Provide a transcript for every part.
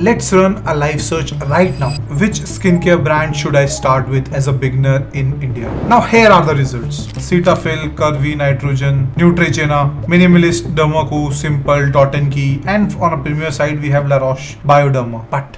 Let's run a live search right now. Which skincare brand should I start with as a beginner in India? Now here are the results. Cetaphil, Curvy, Nitrogen, Neutrogena, Minimalist, Dermaco, Simple, Dot & Key, and on a premier side we have La Roche, Bioderma. But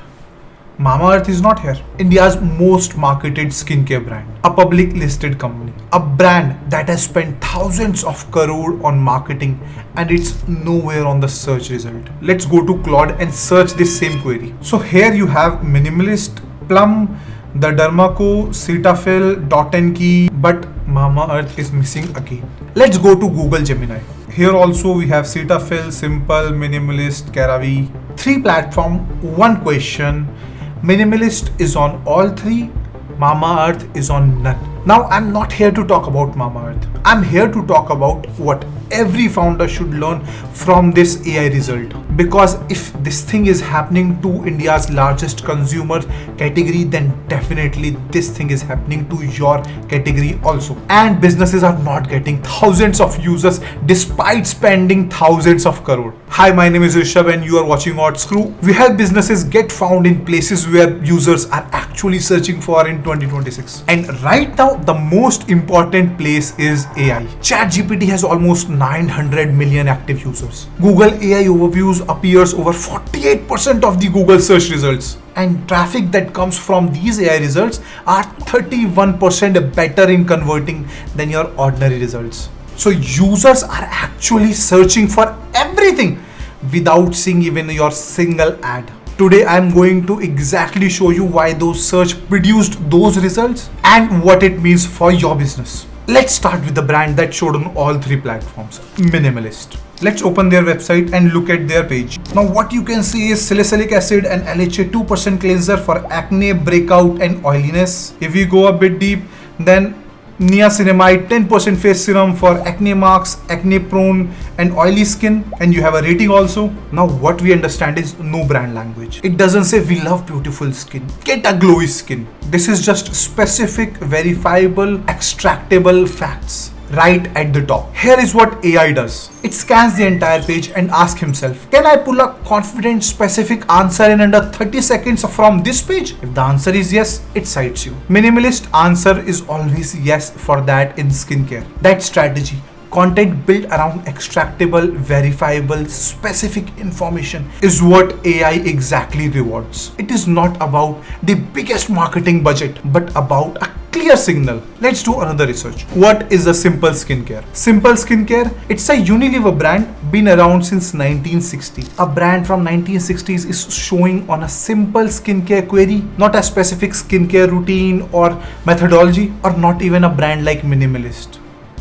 Mamaearth is not here. India's most marketed skincare brand, a public listed company, a brand that has spent thousands of crore on marketing and it's nowhere on the search result. Let's go to Claude and search this same query. So here you have Minimalist, Plum, the Dermaco, Cetaphil, Dot & Key, but Mamaearth is missing again. Let's go to Google Gemini. Here also we have Cetaphil, Simple, Minimalist, CeraVe. 3 platform, 1 question. Minimalist is on all 3, Mamaearth is on none. Now I'm not here to talk about Mamaearth. I'm here to talk about what every founder should learn from this AI result. Because if this thing is happening to India's largest consumer category, then definitely this thing is happening to your category also. And businesses are not getting thousands of users despite spending thousands of crore. Hi, my name is Rishabh and you are watching OddScrew. We help businesses get found in places where users are actually searching for in 2026. And right now, the most important place is AI. ChatGPT has almost 900 million active users. Google AI overviews appears over 48% of the Google search results. And traffic that comes from these AI results are 31% better in converting than your ordinary results. So users are actually searching for everything without seeing even your single ad. Today I'm going to exactly show you why those search produced those results and what it means for your business. Let's start with the brand that showed on all 3 platforms, Minimalist. Let's open their website and look at their page. Now what you can see is salicylic acid and LHA 2% cleanser for acne, breakout and oiliness. If we go a bit deep, then niacinamide 10% face serum for acne marks, acne prone and oily skin, and you have a rating also. Now what we understand is no brand language. It doesn't say we love beautiful skin, get a glowy skin. This is just specific, verifiable, extractable facts right at the top. Here is what AI does. It scans the entire page and asks himself, can I pull a confident specific answer in under 30 seconds from this page? If the answer is yes, it cites you. Minimalist answer is always yes for that in skincare. That strategy, content built around extractable, verifiable, specific information is what AI exactly rewards. It is not about the biggest marketing budget, but about a clear signal. Let's do another research. What is a Simple Skincare? Simple Skincare, it's a Unilever brand, been around since 1960. A brand from 1960s is showing on a simple skincare query, not a specific skincare routine or methodology, or not even a brand like Minimalist.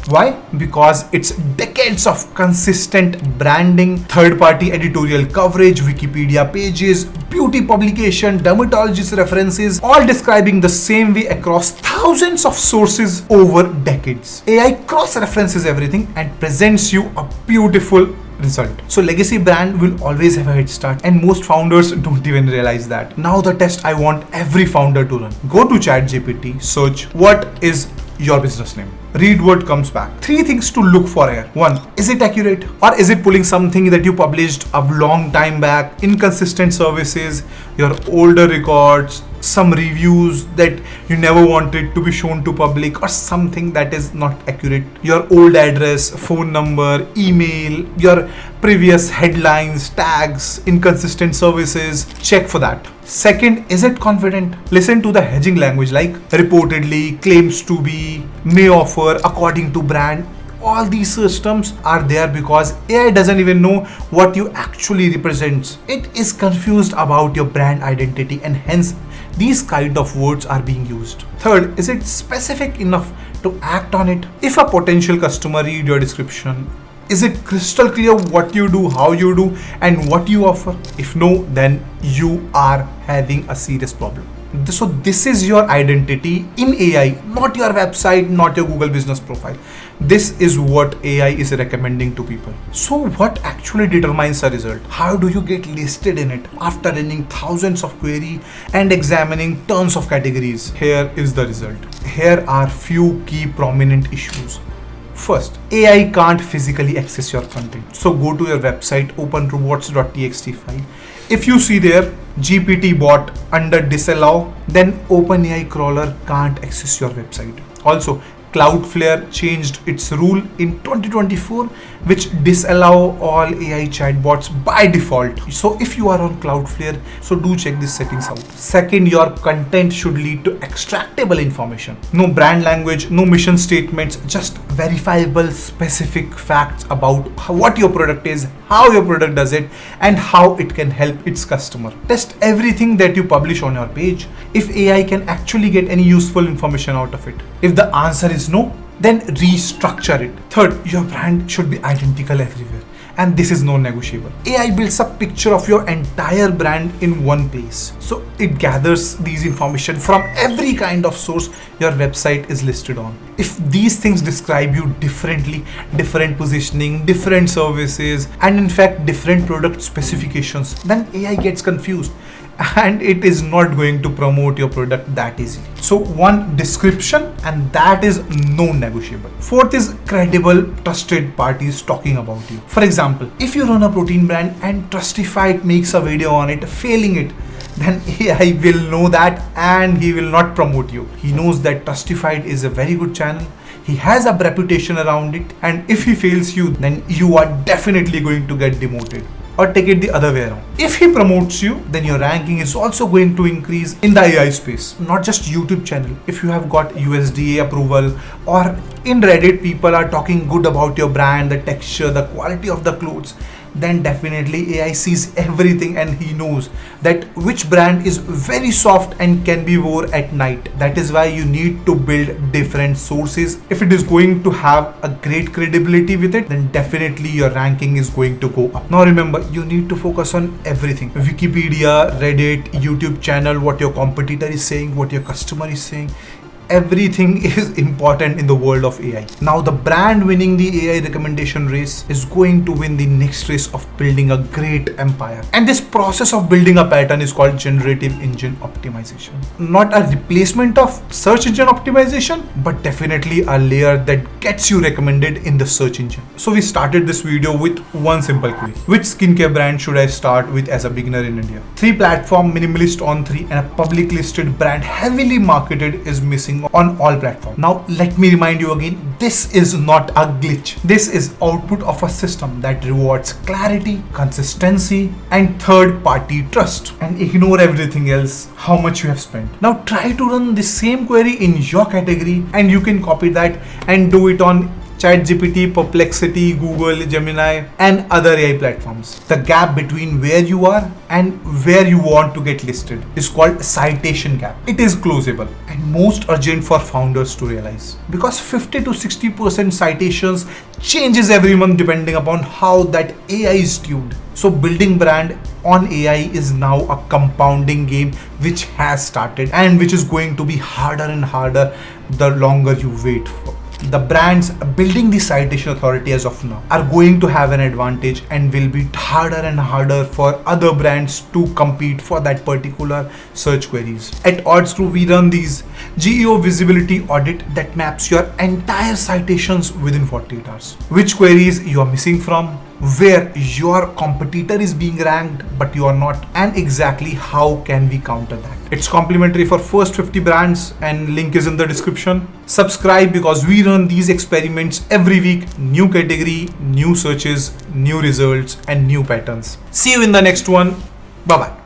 Why? Because it's decades of consistent branding, third-party editorial coverage, Wikipedia pages, beauty publication, dermatologist references, all describing the same way across thousands of sources over decades. AI cross-references everything and presents you a beautiful result. So legacy brand will always have a head start and most founders don't even realize that. Now the test I want every founder to run. Go to ChatGPT, search what is your business name. Read what comes back. 3 things to look for here. 1, is it accurate or is it pulling something that you published a long time back, inconsistent services, your older records, some reviews that you never wanted to be shown to public, or something that is not accurate, your old address, phone number, email, your previous headlines, tags, inconsistent services. Check for that. Second, is it confident? Listen to the hedging language like reportedly, claims to be, may offer, according to brand. All these systems are there because AI doesn't even know what you actually represents. It is confused about your brand identity and hence these kind of words are being used. Third, is it specific enough to act on it? If a potential customer read your description, is it crystal clear what you do, how you do, and what you offer? If no, then you are having a serious problem. So this is your identity in AI, not your website, not your Google business profile. This is what AI is recommending to people. So what actually determines a result? How do you get listed in it after running thousands of queries and examining tons of categories? Here is the result. Here are few key prominent issues. First, AI can't physically access your content. So go to your website, open robots.txt file If you see there GPT bot under disallow, then OpenAI crawler can't access your website. Also, Cloudflare changed its rule in 2024, which disallow all AI chatbots by default. So if you are on Cloudflare, so do check these settings out. Second, your content should lead to extractable information. No brand language, no mission statements, just verifiable specific facts about what your product is, how your product does it, and how it can help its customer. Test everything that you publish on your page if AI can actually get any useful information out of it. If the answer is no, then restructure it. Third, your brand should be identical everywhere, and this is non-negotiable. AI builds a picture of your entire brand in one place. So it gathers these information from every kind of source your website is listed on. If these things describe you differently, different positioning, different services, and in fact different product specifications, then AI gets confused and it is not going to promote your product that easily. So one, description, and that is non-negotiable. Fourth is credible, trusted parties talking about you. For example, if you run a protein brand and Trustified makes a video on it failing it, then AI will know that and he will not promote you. He knows that Trustified is a very good channel. He has a reputation around it, and if he fails you, then you are definitely going to get demoted. Or take it the other way around. If he promotes you, then your ranking is also going to increase in the AI space. Not just YouTube channel. If you have got USDA approval, or in Reddit people are talking good about your brand, the texture, the quality of the clothes, then definitely AI sees everything and he knows that which brand is very soft and can be worn at night. That is why you need to build different sources. If it is going to have a great credibility with it, then definitely your ranking is going to go up. Now remember, you need to focus on everything. Wikipedia, Reddit, YouTube channel, what your competitor is saying, what your customer is saying. Everything is important in the world of AI. Now the brand winning the AI recommendation race is going to win the next race of building a great empire. And this process of building a pattern is called Generative Engine Optimization. Not a replacement of search engine optimization, but definitely a layer that gets you recommended in the search engine. So we started this video with one simple query. Which skincare brand should I start with as a beginner in India? 3 platform, Minimalist on 3, and a public listed brand heavily marketed is missing on all platforms. Now let me remind you again, this is not a glitch. This is output of a system that rewards clarity, consistency, and third-party trust, and ignore everything else, how much you have spent. Now try to run the same query in your category, and you can copy that and do it on ChatGPT, Perplexity, Google, Gemini, and other AI platforms. The gap between where you are and where you want to get listed is called citation gap. It is closable and most urgent for founders to realize, because 50 to 60% citations changes every month depending upon how that AI is tuned. So building brand on AI is now a compounding game which has started and which is going to be harder and harder the longer you wait for. The brands building the citation authority as of now are going to have an advantage and will be harder and harder for other brands to compete for that particular search queries. At OddScrew, we run these GEO visibility audit that maps your entire citations within 48 hours. Which queries you are missing from, where your competitor is being ranked but you are not, and exactly how can we counter that. It's complimentary for first 50 brands and link is in the description. Subscribe because we run these experiments every week. New category, new searches, new results, and new patterns. See you in the next one. Bye bye.